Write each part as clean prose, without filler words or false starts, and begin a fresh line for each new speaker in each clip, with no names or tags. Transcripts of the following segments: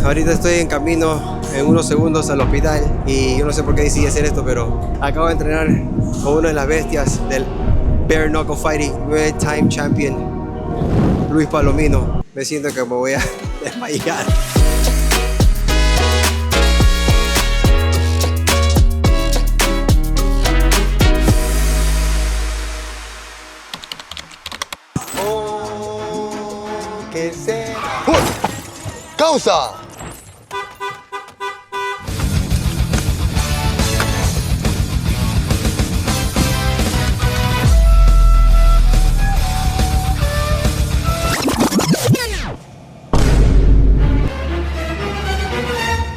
Ahorita estoy en camino en unos segundos al hospital y yo no sé por qué decidí hacer esto, pero acabo de entrenar con una de las bestias del Bare Knuckle Fighting, 9-time champion, Luis Palomino. Me siento que me voy a desmayar. Oh, que se...
¡Causa!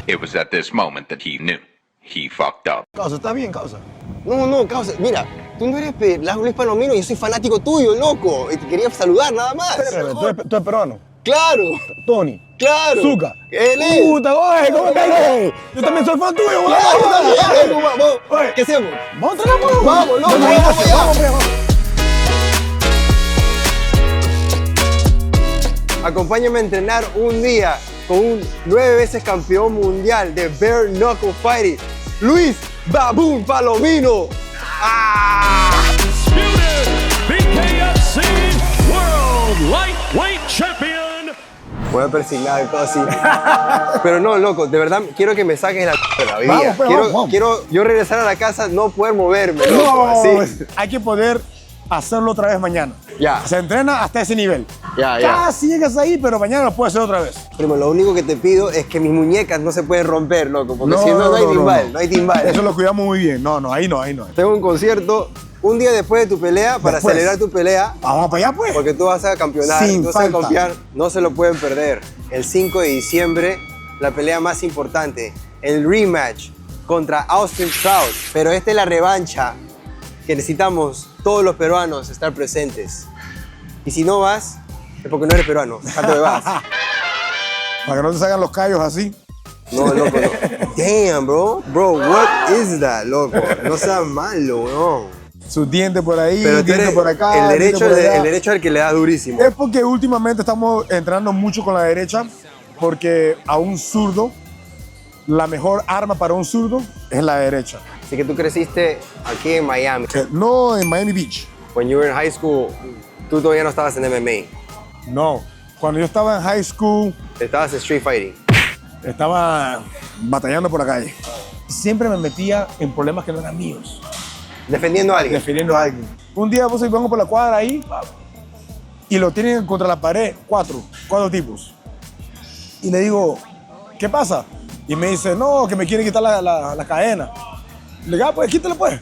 It was at this moment that he knew. He fucked up.
Causa, ¿estás bien, Causa?
No, Causa, mira, tú no eres Luis Palomino, yo soy fanático tuyo, loco. Y te quería saludar nada más.
Espérame, tú eres peruano.
¡Claro!
Tony.
¡Claro!
Zuka.
¡Él es!
¡Puta, oye! ¿Cómo estás, güey? Yo también soy fan tuyo, güey.
¡Claro, también! Vamos,
Oye,
¿qué hacemos?
Vamos a entrenar, güey.
Vamos, loco,
Vamos
vamos allá.
vamos.
Acompáñame a entrenar un día con un 9 veces campeón mundial de Bare Knuckle Fighting, Luis Baboon Palomino. ¡Ah!
BKFC World Lightweight Champion.
Voy a persignar casi. Pero no, loco, de verdad quiero que me saques la vida.
Vamos, pues, vamos.
Quiero yo regresar a la casa, no poder moverme, loco.
No,
Así.
hay que poder hacerlo otra vez mañana.
Ya.
Se entrena hasta ese nivel.
Ya.
Casi llegas ahí, pero mañana lo puedes hacer otra vez.
Primo, lo único que te pido es que mis muñecas no se pueden romper, loco, porque si no, no hay timbal, no hay timbal.
Eso lo cuidamos muy bien. No, ahí no.
Tengo un concierto un día después de tu pelea para
Después.
celebrar tu pelea.
Vamos para allá, pues.
Porque tú vas a campeonar,
Sin
tú vas a
falta.
confiar, no se lo pueden perder. El 5 de diciembre, la pelea más importante, el rematch contra Austin Trout. Pero esta es la revancha que necesitamos todos los peruanos estar presentes. Y si no vas, es porque no eres peruano, ¿cuánto me vas?
Para que no te salgan los callos así.
No, loco, no. Damn, bro. Bro, what is that, loco? No seas malo, no.
Sus dientes por ahí,
Pero tú
dientes
eres
por acá.
el derecho,
dientes por allá.
el derecho al que le da durísimo.
Es porque últimamente estamos entrenando mucho con la derecha, porque a un zurdo, la mejor arma para un zurdo es la derecha.
Así que tú creciste aquí en Miami.
No en Miami Beach.
When you were in high school, tú todavía no estabas en MMA.
No. Cuando yo estaba en high school,
Estabas en street fighting.
estaba batallando por la calle. Siempre me metía en problemas que no eran míos,
Defendiendo a alguien.
defendiendo a alguien. Un día vos vengo por la cuadra ahí y lo tienen contra la pared, cuatro tipos. Y le digo, ¿qué pasa? Y me dice, no, que me quieren quitar la cadena. Le digo, pues quítale pues.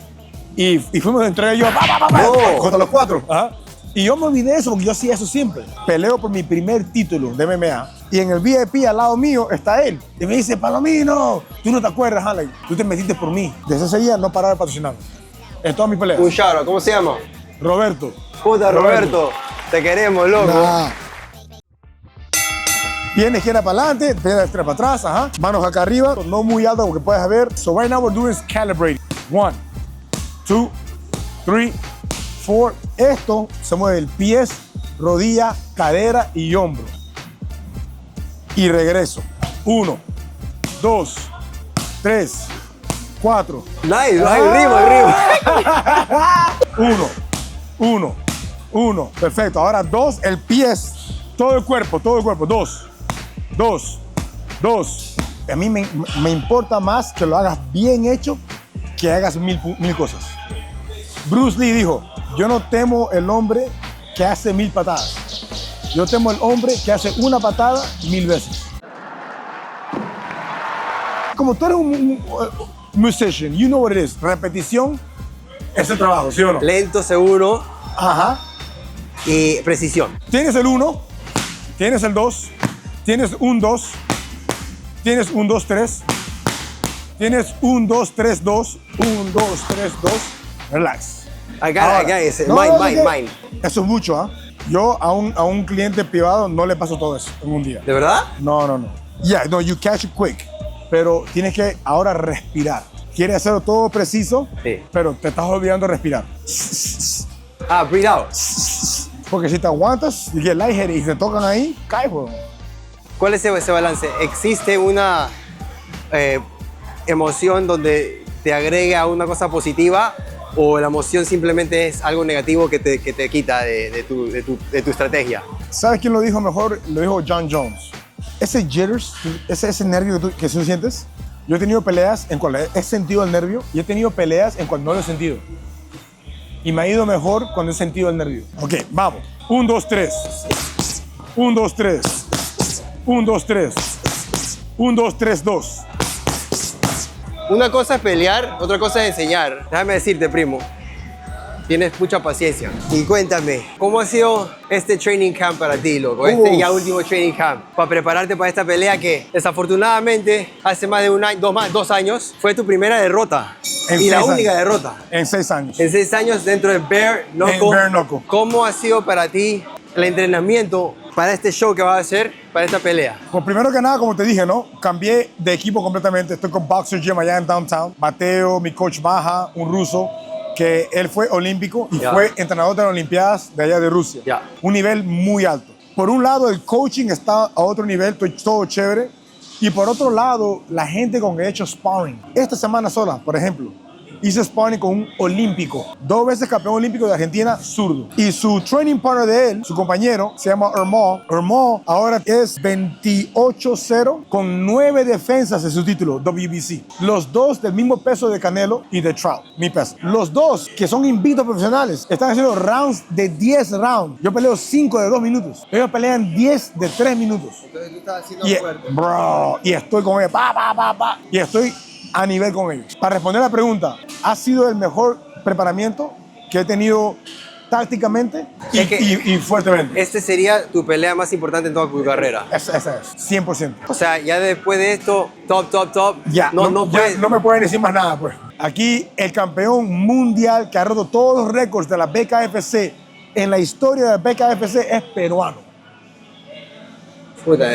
Y fuimos entre ellos,
No.
contra los cuatro. Ajá. Y yo me olvidé de eso porque yo hacía eso siempre. Peleo por mi primer título de MMA y en el VIP al lado mío está él. Y me dice, Palomino, tú no te acuerdas, Allen, tú te metiste por mí. Desde ese día no paraba de patrocinarme. En todas mis peleas.
Un shout, ¿cómo se llama?
Roberto.
Puta, Roberto. Te queremos, loco.
Nah. Viene izquierda para adelante, derecha para atrás, ajá. Manos acá arriba, no muy alto porque puedes ver. So right now we're doing is calibrating. 1, 2, 3, 4. Esto se mueve el pie, rodilla, cadera y hombro. Y regreso. 1, 2, 3, 4.
Nice, hay ritmo.
1. Perfecto. Ahora 2, el pie, todo el cuerpo. 2. A mí me importa más que lo hagas bien hecho que hagas mil cosas. Bruce Lee dijo, yo no temo el hombre que hace 1000 patadas. Yo temo el hombre que hace una patada 1000 veces. Como tú eres un musician, you know what it is. Repetición es el trabajo, ¿sí o no?
Lento, seguro
Ajá.
y precisión.
Tienes el 1, tienes el 2, tienes un 2, tienes un 2, 3, tienes un 2, 3, 2, 1, 2, 3, 2. Relax.
I got it. Mine.
Eso es mucho, ¿ah? Yo a un cliente privado no le paso todo eso en un día.
¿De verdad?
No. Yeah, no, you catch it quick. Pero tienes que ahora respirar. Quieres hacerlo todo preciso,
Sí.
pero te estás olvidando de respirar.
Ah, breathe out.
Porque si te aguantas y get lightheaded y te tocan ahí, caes, weón.
¿Cuál es ese balance? ¿Existe una emoción donde te agrega una cosa positiva o la emoción simplemente es algo negativo que te quita de tu estrategia?
¿Sabes quién lo dijo mejor? Lo dijo John Jones. Ese jitters, ese nervio que tú sientes, yo he tenido peleas en cual he sentido el nervio y he tenido peleas en cual no lo he sentido. Y me ha ido mejor cuando he sentido el nervio. Ok, vamos. 1, 2, 3. 1, 2, 3. 1, 2, 3. 1, 2, 3, 2.
Una cosa es pelear, otra cosa es enseñar. Déjame decirte, primo, tienes mucha paciencia. Y cuéntame, ¿cómo ha sido este training camp para ti, loco? Este ya último training camp, para prepararte para esta pelea que desafortunadamente hace más de 2 años fue tu primera derrota. Y la única derrota.
En 6 años.
En 6 años dentro de Bare Knuckle.
En Bare Knuckle.
¿Cómo ha sido para ti el entrenamiento para este show que vas a hacer, para esta pelea?
Pues primero que nada, como te dije, ¿no? Cambié de equipo completamente. Estoy con Boxer Gym allá en Downtown. Mateo, mi coach Baja, un ruso, que él fue olímpico y fue entrenador de las Olimpiadas de allá de Rusia. Un nivel muy alto. Por un lado, el coaching está a otro nivel, todo chévere. Y por otro lado, la gente con que he hecho sparring. Esta semana sola, por ejemplo, hice sparring con un olímpico, 2 veces campeón olímpico de Argentina, zurdo. Y su training partner de él, su compañero, se llama Ermal. Ermal ahora es 28-0 con 9 defensas de su título, WBC. Los dos del mismo peso de Canelo y de Trout, mi peso. Los dos, que son invictos profesionales, están haciendo rounds de 10 rounds. Yo peleo 5 de 2 minutos. Ellos pelean 10 de 3 minutos.
Entonces tú estás haciendo fuerte.
Bro, y estoy con ellos, y estoy a nivel con ellos. Para responder la pregunta, ha sido el mejor preparamiento que he tenido tácticamente y fuertemente.
Este sería tu pelea más importante en toda tu carrera.
Esa es, 100%.
O sea, ya después de esto, top.
Ya, no me pueden decir más nada, pues. Aquí el campeón mundial que ha roto todos los récords de la BKFC en la historia de la BKFC es peruano.
Puta,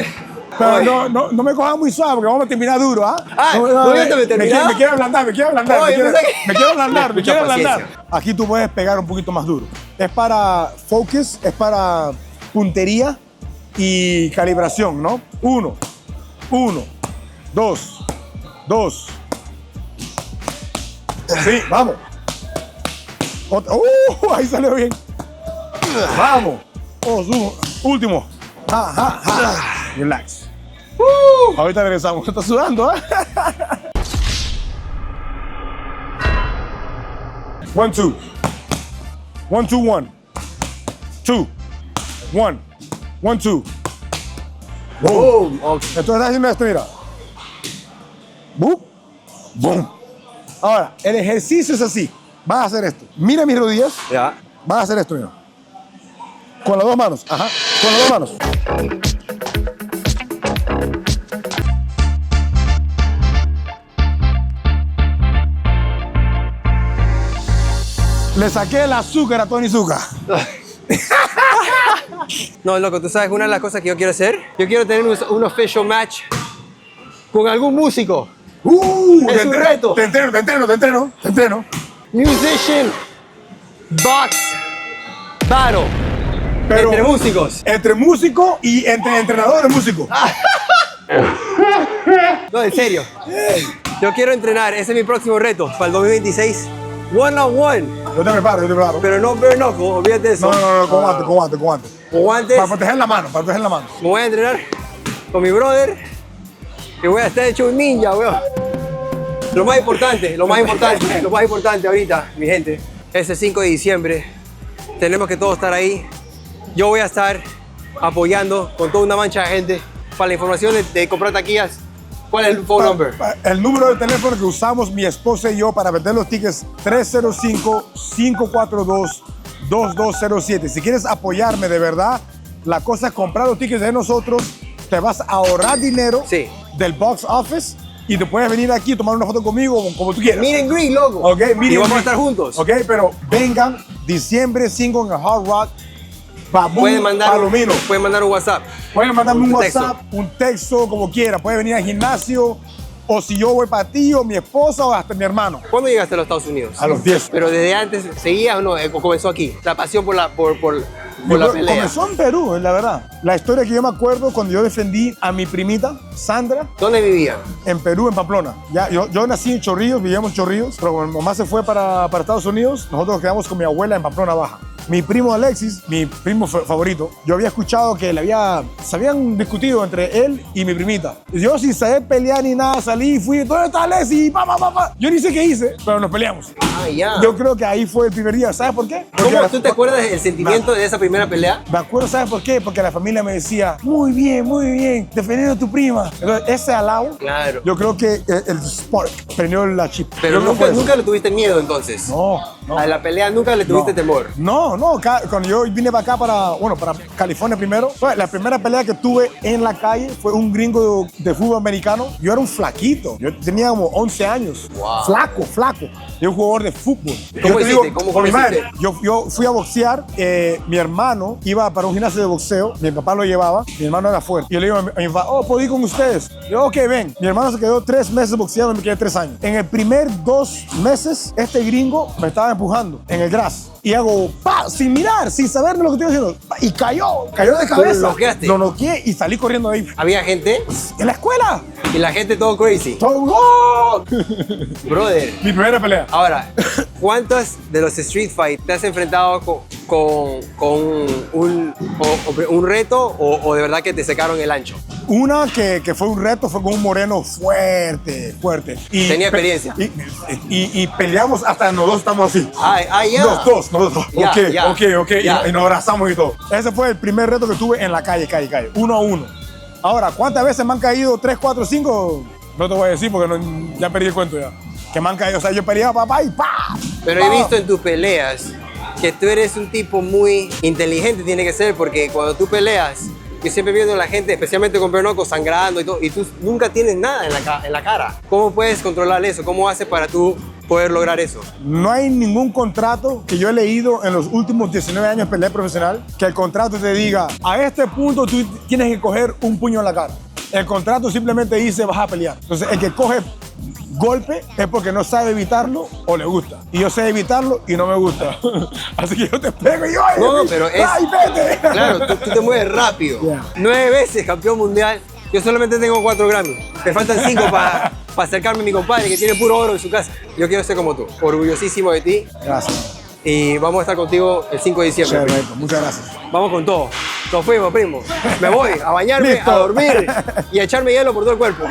Pero no me cojan muy suave porque vamos a terminar duro, ¿ah? Me quiero ablandar. Me quiero ablandar. Aquí tú puedes pegar un poquito más duro. Es para focus, es para puntería y calibración, ¿no? 1, 2. Sí, vamos. Ahí salió bien. Vamos. Último. Relax. Ahorita regresamos. ¿Estás sudando, eh? 1, 2. 1, 2, 1. 2. 1. 1, 2. Boom. Entonces estás haciendo esto, mira. Boom. Boom. Ahora, el ejercicio es así. Vas a hacer esto. Mira mis rodillas.
Ya.
Vas a hacer esto, mira. Con las 2 manos. Ajá. Con las 2 manos. Le saqué el azúcar a Tony Zucca.
No, loco, tú sabes, una de las cosas que yo quiero hacer, yo quiero tener un official match con algún músico. Es un reto.
Te entreno.
Musician Box Battle.
Pero
entre músicos.
Entre músico y entre entrenador de músico.
No, en serio. Yo quiero entrenar, ese es mi próximo reto para el 2026. One on one.
Yo te preparo.
Pero no bare knuckle, olvídate de eso.
No, con guantes.
Con guantes.
Para proteger la mano.
Me voy a entrenar con mi brother y voy a estar hecho un ninja, weón. Lo más importante ahorita, mi gente, ese 5 de diciembre, tenemos que todos estar ahí. Yo voy a estar apoyando con toda una mancha de gente. Para la información de comprar taquillas, ¿cuál es el phone number?
El número de teléfono que usamos mi esposa y yo para vender los tickets, 305-542-2207. Si quieres apoyarme de verdad, la cosa es comprar los tickets de nosotros, te vas a ahorrar dinero del box office y te puedes venir aquí y tomar una foto conmigo como tú quieras.
Meet and greet, loco.
Okay,
y vamos a estar juntos.
Ok, pero vengan diciembre 5 en el Hard Rock.
Pueden mandar un WhatsApp.
Pueden mandarme un WhatsApp, un texto, como quiera. Pueden venir al gimnasio, o si yo voy para ti, o mi esposa, o hasta mi hermano.
¿Cuándo llegaste a los Estados Unidos?
A los 10.
Pero desde antes, ¿seguías o no? ¿Comenzó aquí? La pasión por por la pelea.
Comenzó en Perú, la verdad. La historia que yo me acuerdo cuando yo defendí a mi primita, Sandra,
¿Dónde vivían?
en Perú, en Pamplona. Ya, yo nací en Chorrillos, vivíamos en Chorrillos, pero cuando mi mamá se fue para Estados Unidos, nosotros nos quedamos con mi abuela en Pamplona Baja. Mi primo Alexis, mi primo favorito, yo había escuchado que se habían discutido entre él y mi primita. Y yo sin saber pelear ni nada, salí y fui, ¿dónde está Alexis? Pa. Yo ni sé qué hice, pero nos peleamos.
Ah, ya.
Yo creo que ahí fue el primer día. ¿Sabes por qué? Porque
¿Cómo tú te acuerdas del sentimiento de esa primera pelea?
Me acuerdo, ¿sabes por qué? Porque la familia me decía, muy bien, defendiendo a tu prima. Entonces, ese alao,
Claro.
yo creo que el spark prendió la chispa.
Pero
Yo creo que fue eso.
nunca le tuviste miedo entonces.
No.
A la pelea nunca le tuviste
No.
temor.
No, cuando yo vine para acá, para California primero, la primera pelea que tuve en la calle fue un gringo de fútbol americano. Yo era un flaquito, yo tenía como 11 años.
Wow.
Flaco. Yo un jugador de fútbol.
¿Cómo
Yo te
hiciste?
digo,
¿Cómo
por mi
hiciste?
madre, yo fui a boxear, mi hermano iba para un gimnasio de boxeo, mi papá lo llevaba, mi hermano era fuerte. Y yo le digo a mi papá, ¿puedo ir con ustedes? Yo, ok, ven. Mi hermano se quedó 3 meses boxeando y me quedé 3 años. En el primer 2 meses, este gringo me estaba empujando en el grass. Y hago, sin mirar, sin saber lo que estoy haciendo. Y cayó de cabeza.
¿Lo noqueaste?
Lo noqueé y salí corriendo de ahí.
Había gente
En la escuela.
y la gente todo crazy.
Todo, ¡oh!
Brother,
Mi primera pelea.
ahora, ¿cuántos de los Street Fight te has enfrentado con un reto o de verdad que te secaron el ancho?
Una que fue un reto fue con un moreno fuerte. Y
Tenía experiencia.
Y peleamos hasta nosotros estamos así.
Ya.
Los dos.
Ya,
Ok.
ya.
Y nos abrazamos y todo. Ese fue el primer reto que tuve en la calle. 1 a 1. Ahora, ¿cuántas veces me han caído 3, 4, 5? No te voy a decir porque ya perdí el cuento ya. Que me han caído. O sea, yo peleaba papá y ¡pa!
Pero he visto en tus peleas que tú eres un tipo muy inteligente, tiene que ser, porque cuando tú peleas, yo siempre viendo a la gente, especialmente con Pernoco, sangrando y todo, y tú nunca tienes nada en la cara. ¿Cómo puedes controlar eso? ¿Cómo haces para tú poder lograr eso?
No hay ningún contrato que yo he leído en los últimos 19 años de pelea profesional que el contrato te diga, a este punto tú tienes que coger un puño en la cara. El contrato simplemente dice, vas a pelear. Entonces, el que coge golpe es porque no sabe evitarlo o le gusta. Y yo sé evitarlo y no me gusta. Así que yo te pego y yo...
No, pero es...
¡Ay, vete!
Claro, tú te mueves rápido.
Yeah.
9 veces campeón mundial. Yo solamente tengo 4 Grammys. Me faltan 5 para acercarme a mi compadre que tiene puro oro en su casa. Yo quiero ser como tú. Orgullosísimo de ti.
Gracias.
Y vamos a estar contigo el 5 de diciembre.
Perfecto, muchas gracias.
Vamos con todo. Nos fuimos, primo. Me voy a bañarme,
Listo.
a dormir y a echarme hielo por todo el cuerpo.